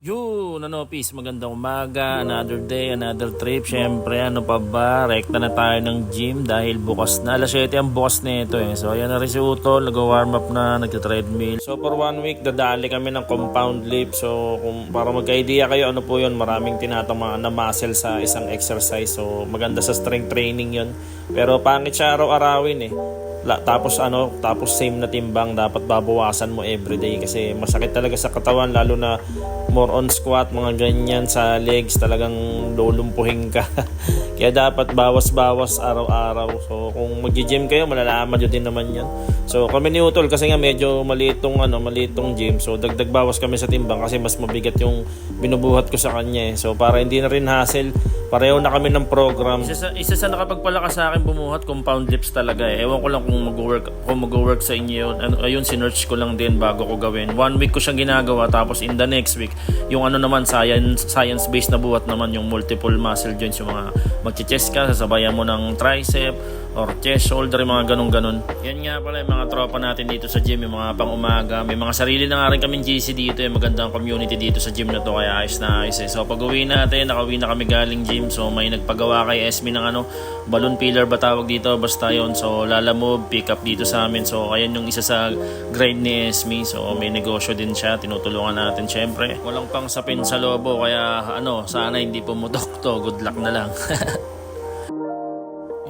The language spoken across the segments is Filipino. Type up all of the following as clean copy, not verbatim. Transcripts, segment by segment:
Yun, peace, magandang umaga, another day, another trip. Syempre, ano pa ba, rekta na tayo ng gym dahil bukas na, alas 7 ang bukas nito So, ayan na rin si Utol, nag-warm up na, nag-treadmill. So, for 1 week, dadali kami ng compound lift. So, para magka-idea kayo, ano po yun, maraming tinatamaan na muscle sa isang exercise. So, maganda sa strength training yun. Pero pangit siya araw-arawin tapos same na timbang dapat babawasan mo everyday kasi masakit talaga sa katawan, lalo na more on squat, mga ganyan sa legs, talagang lulumpuhin ka. Kaya dapat bawas-bawas araw-araw. So kung mag-gym kayo, malalaman nyo din naman yan. So kami ni Utol kasi nga medyo malitong gym, so dagdag bawas kami sa timbang kasi mas mabigat yung binubuhat ko sa kanya So para hindi na rin hassle, pareho na kami ng program. Isa sa nakapagpalakas sa akin bumuhat, compound lifts talaga Ewan ko lang kung mag-work sa inyo yun. Ayun, sinearch ko lang din bago ko gawin. 1 week ko siyang ginagawa, tapos in the next week, yung naman, science-based na buhat naman, yung multiple muscle joints, yung mga mag-chest ka, sasabayan mo ng tricep or chest, shoulder, mga ganun-ganun. Yan nga pala yung mga tropa natin dito sa gym, yung mga pang-umaga. May mga sarili na nga rin kaming GC dito, magandang community dito sa gym na to, kaya ayos na ayos So pag-uwi natin, nakauwi na kami galing gym, so may nagpagawa kay Esme ng balloon pillar ba tawag dito, basta yun. So Lala Move, pick up dito sa amin. So ayan yung isa sa grind ni Esme, so may negosyo din siya, tinutulungan natin syempre. Walang pang sapin sa lobo, kaya sana hindi pumutok to, good luck na lang.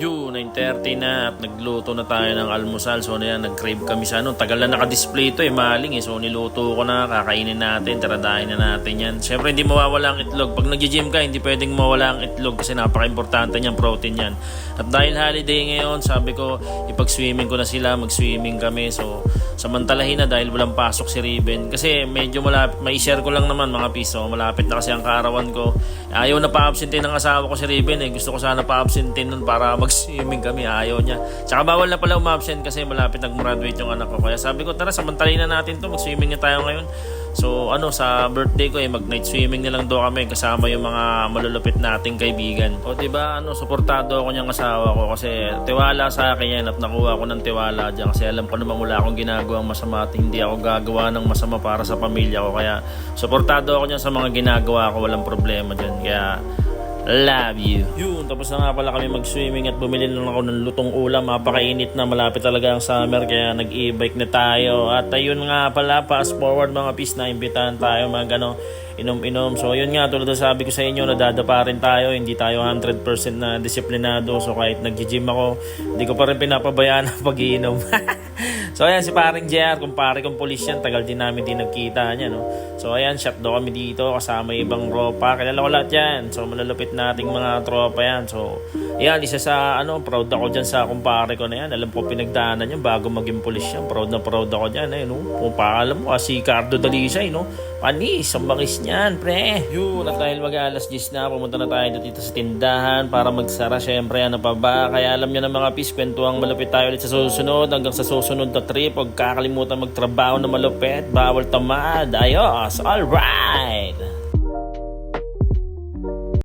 9:30 na at nagluto na tayo ng almusal. So nag-crave kami sa tagal na naka-display ito maling So niluto ko na, kakainin natin, taradahin na natin yan. Siyempre hindi mawawala ang itlog. Pag nag-gym ka, hindi pwedeng mawala ang itlog kasi napaka-importante niyan, protein yan. At dahil holiday ngayon, sabi ko ipag-swimming ko na sila, mag-swimming kami. So samantalahin na dahil walang pasok si Riven. Kasi medyo malapit, mai-share ko lang naman mga piso. Malapit na kasi ang kaarawan ko. Ayaw na pa-absentin ng asawa ko si Riven Gusto ko sana pa-absentin nun para mag-swimming kami, ayaw niya. Tsaka bawal na pala umabsent kasi malapit nag-graduate yung anak ko. Kaya sabi ko, tara, samantalin na natin to, mag-swimming na tayo ngayon. So sa birthday ko mag-night swimming na lang do kami kasama yung mga malulupit nating kaibigan. O diba, suportado ako niyang asawa ko kasi tiwala sa akin yan at nakuha ko ng tiwala dyan kasi alam ko naman wala akong ginagawang masama at hindi ako gagawa ng masama para sa pamilya ko. Kaya suportado ako niyan sa mga ginagawa ko, walang problema dyan. Kaya love you. Tapos na nga pala kami mag-swimming at bumili lang ako ng lutong ulam. Mapakainit na, malapit talaga ang summer kaya nag-e-bike na tayo. At ayun nga pala, fast forward mga pis, na imbitahan tayo inom-inom. So yun nga, tulad na sabi ko sa inyo, nadadapa rin tayo, hindi tayo 100% na disiplinado. So kahit nag-gym ako, hindi ko pa rin pinapabayaan ang pag-iinom. So ayan, si paring JR, kumpare kong pulis yan, tagal din namin nakita niya So ayan, shot daw kami dito kasama ibang tropa, kilala ko lahat yan. So malalupit nating mga tropa yan. So ayan, isa sa proud ako dyan sa kumpare ko na yan. Alam ko pinagdaanan niya bago maging pulis yan. Proud na proud ako dyan Kung alam mo, si Cardo Dalisay panis, ang bangis niyan, pre. At dahil mag-alas 10 na, pumunta na tayo dito sa tindahan para magsara. Syempre, pa ba? Kaya alam niyo na mga pis, kwentuang malupit tayo ulit sa susunod. Hanggang sa susunod na trip, huwag kakalimutan magtrabaho na malupit. Bawal tamad. Ayos, alright!